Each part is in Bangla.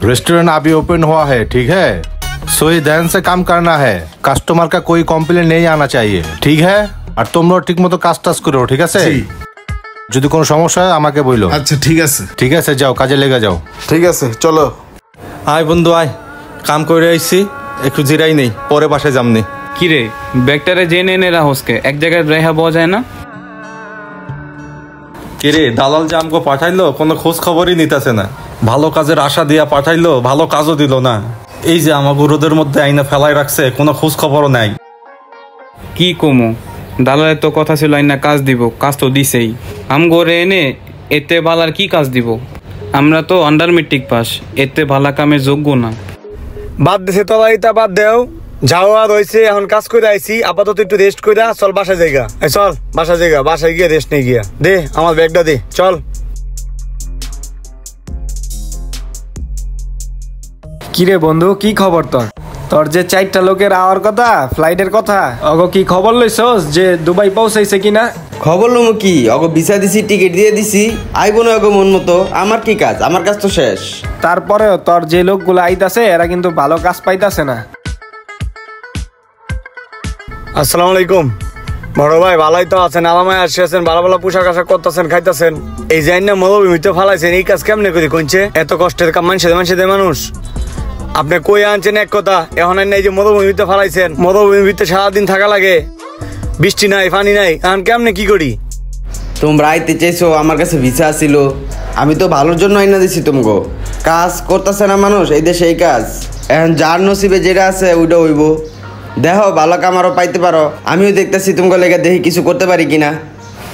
रेस्टोरेंट अभी ओपन हुआ है, ठीक है। सही ध्यान से काम करना है, कस्टमर का कोई कम्प्लेन नहीं आना चाहिए, ठीक है। और তোমরা ঠিকমতো কাজ টাজ করো, ঠিক আছে। যদি কোনো সমস্যা হয় আমাকে বলো। আচ্ছা ঠিক আছে, ঠিক আছে, যাও কাজে লেগে যাও। ঠিক আছে চলো। আয় বন্ধু আয়, কাম করে আইছি, একটু জিরাই নেই, পরে বাসায় যামনি। কি রে ব্যাগটারে জেনে এনে রাহসকে, এক জায়গায় রেহা পাওয়া যায় না? কে রে দালাল যে আমগো পাঠাইলো কোনো খোঁজ খবরই নিতেছে না। ভালো কাজের আশা দিয়া পাঠাইলো, ভালো কাজও দিল না। এই যে আমাগো রোদের মধ্যে আইনা ফেলাই রাখছে, কোনো খোঁজ খবরও নাই। কি কমু, দালালের তো কথা ছিল আইনা কাজ দিব, কাজ তো দিছেই। আম গড়ে এনে এতে বালার কি কাজ দিব? আমরা তো আন্ডার মেট্রিক পাস, এতে ভালা কামের যোগ্য না। বাদ দিছে তো ভাই, তা বাদ দেও। যাও আর হয়েছে, এখন কাজ করে আইছি, আপাতত একটু রেস্ট করে চল বাসা জায়গা। চল বাসা জায়গা, বাসায় গিয়ে রেস্ট নিয়ে গিয়া দে আমার ব্যাগটা দে, চল। কিরে বন্ধু, কি খবর তোর? তোর যে 4টা লোকের আওয়ার কথা, ফ্লাইটের কথা, অগো কি খবর লইছস যে দুবাই পৌঁছাইছে কিনা? খবর লমু কি, অগো ভিসা দিছি, টিকিট দিয়ে দিছি, আইব না অগো মন মতো। আমার কি কাজ, আমার কাজ তো শেষ। তারপরেও তোর যে লোকগুলো আইতাছে এরা কিন্তু ভালো কাজ পাইতাছে না। আসসালামু আলাইকুম বড় ভাই, ভালোই তো আছেন? আলামায় আসছেন, ভালো ভালো পোশাক আশাক করতেছেন, খাইতেছেন। এই যাই না মরুভূমিতে ফালাইছেন, এই কাজ কেমনে করি কইছে? এত কষ্টের কাম মানুষের মানুষ আপনি কই আনছেন এক কথা, এখন এই যে মরুভূমিতে ফালাইছেন, মরুভূমিতে সারাদিন থাকা লাগে, বৃষ্টি নাই পানি নাই, এখন কেমনে কি করি? তোমরা আইতে চাইছো, আমার কাছে ভিসা ছিল, আমি তো ভালোর জন্য আইনা দিছি। তুমগো কাজ করতেছে না মানুষ এই দেশে, এই কাজ এখন যার নসিবে যেটা আছে ওইটা হইব। দেখো ভালো কামারও পাইতে পারো, আমিও দেখতেছি তোমাকে লেগে দেখি কিছু করতে পারি কিনা।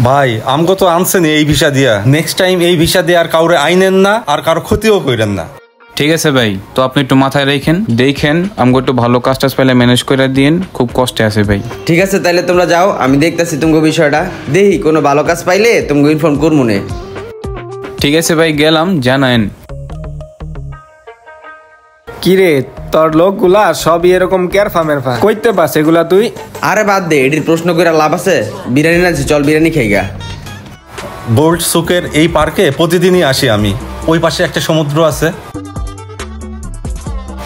ভাই আমগো তো আনছেনি এই ভিসা দিয়া, নেক্সট টাইম এই ভিসা দিয়ে আর কাউরে আইনেন না, আর কারো ক্ষতিও করেন না। ঠিক আছে ভাই, তো আপনি একটু মাথায় দেখেন আমগো একটু ভালো কাজ টাজ পাইলে ম্যানেজ করে দিন, খুব কষ্টে আছে ভাই। ঠিক আছে তাহলে তোমরা যাও, আমি দেখতেছি তোমাকে বিষয়টা, দেখি কোনো ভালো কাজ পাইলে তোমাকে ইনফর্ম করবো নে। ঠিক আছে ভাই, গেলাম, জানায়েন। কিরে তোর লোকগুলা সবই এরকম কেরফা মেরফা, কইতে পাস এগুলা তুই? আরে বাদ দে, এটির প্রশ্ন করে লাভ আছে? বিরিয়ানি না, চল বিরিয়ানি খাইগা। বোল্ট সুকের এই পার্কে প্রতিদিনই আসি আমি, ওই পাশে একটা সমুদ্র আছে।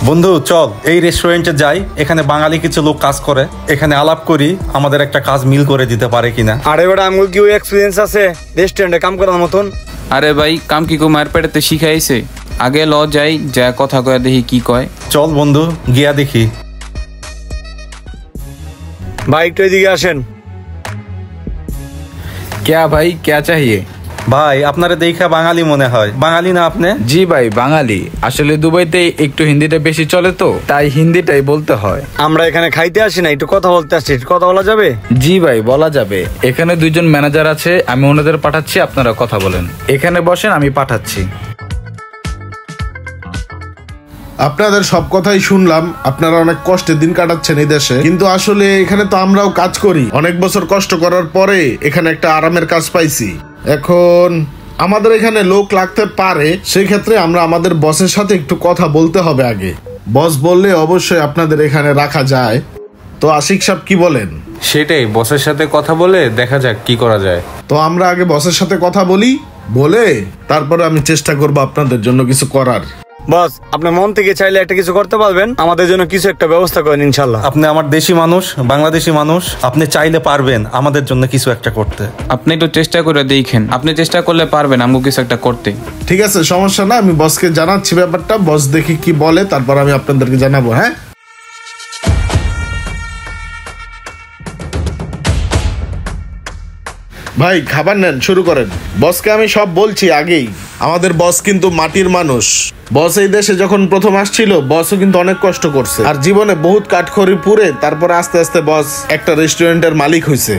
বন্ধু চল এই রেস্টুরেন্টে যাই, এখানে বাঙালি কিছু লোক কাজ করে, এখানে আলাপ করি, আমাদের একটা কাজ মিল করে দিতে পারে কিনা। আরে বেটা আমগুলো কি ওই এক্সপিরিয়েন্স আছে রেস্টুরেন্টে কাম করার মতন? আরে ভাই কাম কি মায়ের পেটেতে শিখাইছে, আগে ল যাই, যা কথা কয়ে দেখি কি কয়। চল বন্ধু গিয়া দেখি। ভাই একটু এদিকে আসেন। क्या भाई क्या चाहिए? ভাই আপনারে দেখা বাঙালি মনে হয়, বাঙালি না আপনি? জি ভাই বাঙালি, আসলে দুবাইতে একটু হিন্দিটা বেশি চলে তো তাই হিন্দিটাই বলতে হয়। আমরা এখানে খাইতে আসি না, একটু কথা বলতে আসছি, কথা বলা যাবে? জি ভাই বলা যাবে, এখানে 2জন ম্যানেজার আছে, আমি ওনাদের পাঠাচ্ছি, আপনারা কথা বলেন। এখানে বসেন, আমি পাঠাচ্ছি। আপনাদের সব কথাই শুনলাম, আপনারা অনেক কষ্টের দিন কাটাচ্ছেন এই দেশে, কিন্তু আসলে এখানে তো আমরাও কাজ করি, অনেক বছর কষ্ট করার পরে এখানে একটা আরামের কাজ পাইছি। এখন আমাদের এখানে লোক লাগতে পারে, সেক্ষেত্রে আমরা আমাদের বসের সাথে একটু কথা বলতে হবে আগে। বস বললে অবশ্যই আপনাদের এখানে রাখা যায়। তো আশিক সাহেব কি বলেন? সেটাই, বসের সাথে কথা বলে দেখা যাক কি করা যায়। তো আমরা আগে বসের সাথে কথা বলি, বলে তারপরে আমি চেষ্টা করবো আপনাদের জন্য কিছু করার। বস আপনি মন থেকে চাইলে একটা কিছু করতে পারবেন, আমাদের জন্য কিছু একটা ব্যবস্থা করেন ইনশাল্লাহ। আপনি আমার দেশি মানুষ, বাংলাদেশি মানুষ, আপনি চাইলে পারবেন আমাদের জন্য কিছু একটা করতে। আপনি একটু চেষ্টা করে দেখেন, আপনি চেষ্টা করলে পারবেন আমগো কিছু একটা করতে। ঠিক আছে সমস্যা না, আমি বসকে জানাচ্ছি ব্যাপারটা, বস দেখি কি বলে, তারপর আমি আপনাদেরকে জানাবো। হ্যাঁ ভাই খাবার নেন, শুরু করেন। বসকে আমি সব বলছি আগেই, আমাদের বস কিন্তু মাটির মানুষ। বস এই দেশে যখন প্রথম আসছিল, বসও কিন্তু অনেক কষ্ট করছে, আর জীবনে বহুত কাঠখড়ি পুড়ে তারপরে আস্তে আস্তে বস একটা রেস্টুরেন্টের মালিক হয়েছে।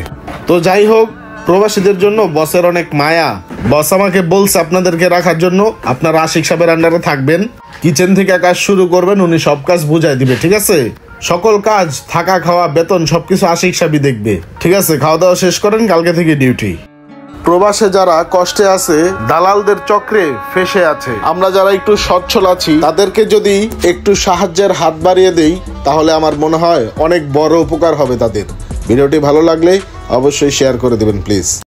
তো যাই হোক, প্রবাসীদের জন্য বসের অনেক মায়া। বস আমাকে বলছে আপনাদেরকে রাখার জন্য, আপনারা আশিক সাহেবের আন্ডারে থাকবেন, কিচেন থেকে কাজ শুরু করবেন, উনি সব কাজ বুঝাই দিবে। ঠিক আছে, সকল কাজ, থাকা খাওয়া বেতন সবকিছু আশিক সাহেবই দেখবে। ঠিক আছে, খাওয়া দাওয়া শেষ করেন, কালকে থেকে ডিউটি। প্রবাসে যারা কষ্টে আছে, দালালদের চক্রে ফেসে আছে, আমরা যারা একটু সচ্ছল আছি, তাদেরকে যদি একটু সাহায্যের হাত বাড়িয়ে দেই, তাহলে আমার মনে হয় অনেক বড় উপকার হবে তাদের। ভিডিওটি ভালো লাগলে অবশ্যই শেয়ার করে দেবেন প্লিজ।